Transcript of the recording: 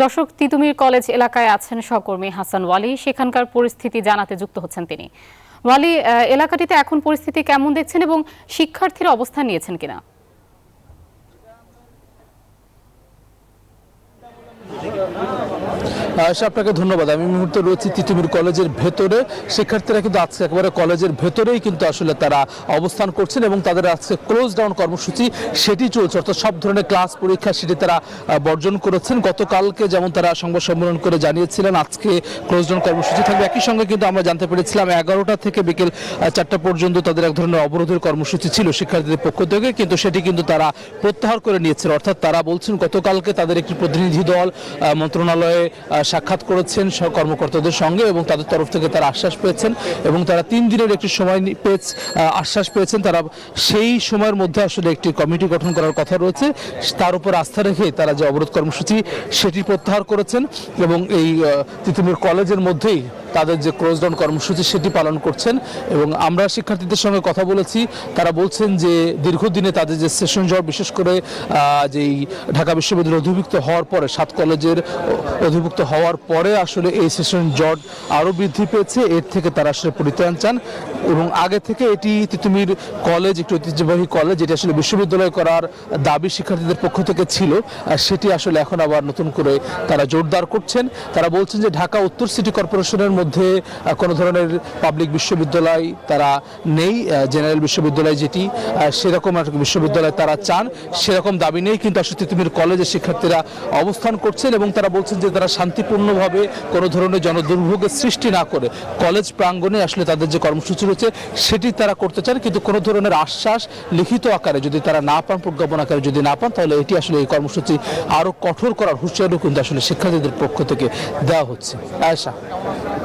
দর্শক, তিতুমির কলেজ এলাকায় আছেন সহকর্মী হাসান ওয়ালি। সেখানকার পরিস্থিতি জানাতে যুক্ত হচ্ছেন তিনি। ওয়ালি, এলাকাটিতে এখন পরিস্থিতি কেমন দেখছেন এবং শিক্ষার্থীরা অবস্থান নিয়েছেন কিনা? আপনাকে ধন্যবাদ। আমি মুহূর্তে রয়েছি তিতুমির কলেজের ভেতরে। শিক্ষার্থীরা কিন্তু আজকে একেবারে কলেজের ভেতরেই কিন্তু আসলে তারা অবস্থান করছেন এবং তাদের আজকে ক্লোজ ডাউন কর্মসূচি সেটি চলছে, অর্থাৎ সব ধরনের ক্লাস পরীক্ষা সেটি তারা বর্জন করেছেন। গতকালকে যেমন তারা সংবাদ সম্মেলন করে জানিয়েছিলেন আজকে ক্লোজ ডাউন কর্মসূচি থাকবে। একই সঙ্গে কিন্তু আমরা জানতে পেরেছিলাম 11টা থেকে বিকেল 4টা পর্যন্ত তাদের এক ধরনের অবরোধের কর্মসূচি ছিল শিক্ষার্থীদের পক্ষ থেকে, কিন্তু সেটি কিন্তু তারা প্রত্যাহার করে নিয়েছেন। অর্থাৎ তারা বলছেন গতকালকে তাদের একটি প্রতিনিধি দল মন্ত্রণালয়ে সাক্ষাৎ করেছেন কর্মকর্তাদের সঙ্গে এবং তাদের তরফ থেকে তারা আশ্বাস পেয়েছেন এবং তারা 3 দিনের একটি সময় আশ্বাস পেয়েছেন। তারা সেই সময়ের মধ্যে আসলে একটি কমিটি গঠন করার কথা রয়েছে, তার উপর আস্থা রেখে তারা যে অবরোধ কর্মসূচি সেটি প্রত্যাহার করেছেন এবং এই তিতুমির কলেজের মধ্যেই তাদের যে ক্লোজ ডাউন কর্মসূচি সেটি পালন করছেন। এবং আমরা শিক্ষার্থীদের সঙ্গে কথা বলেছি, তারা বলছেন যে দীর্ঘদিনে তাদের যে সেশন জট, বিশেষ করে যেই ঢাকা বিশ্ববিদ্যালয়ের অধিভুক্ত হওয়ার পরে 7 কলেজের অধিভুক্ত হওয়ার পরে আসলে এই সেশন জট আরও বৃদ্ধি পেয়েছে। এর থেকে তারা আসলে পরিত্রাণ চান এবং আগে থেকে এটি তিতুমির কলেজ একটি ঐতিহ্যবাহী কলেজ, যেটি আসলে বিশ্ববিদ্যালয় করার দাবি শিক্ষার্থীদের পক্ষ থেকে ছিল, সেটি আসলে এখন আবার নতুন করে তারা জোরদার করছেন। তারা বলছেন যে ঢাকা উত্তর সিটি কর্পোরেশনের মধ্যে কোনো ধরনের পাবলিক বিশ্ববিদ্যালয় তারা নেই, জেনারেল বিশ্ববিদ্যালয় যেটি সেরকম একটা বিশ্ববিদ্যালয় তারা চান, সেরকম দাবি নেই। কিন্তু আসলে তিতুমির কলেজের শিক্ষার্থীরা অবস্থান করছেন এবং তারা বলছেন যে তারা শান্তিপূর্ণভাবে কোনো ধরনের জনদুর্ভোগের সৃষ্টি না করে কলেজ প্রাঙ্গণে আসলে তাদের যে কর্মসূচি রয়েছে সেটি তারা করতে চান। কিন্তু কোনো ধরনের আশ্বাস লিখিত আকারে যদি তারা না পান, প্রজ্ঞাপন আকারে যদি না পান, তাহলে এটি আসলে এই কর্মসূচি আরও কঠোর করার হুঁশিয়ারিও কিন্তু আসলে শিক্ষার্থীদের পক্ষ থেকে দেওয়া হচ্ছে। আয়েশা।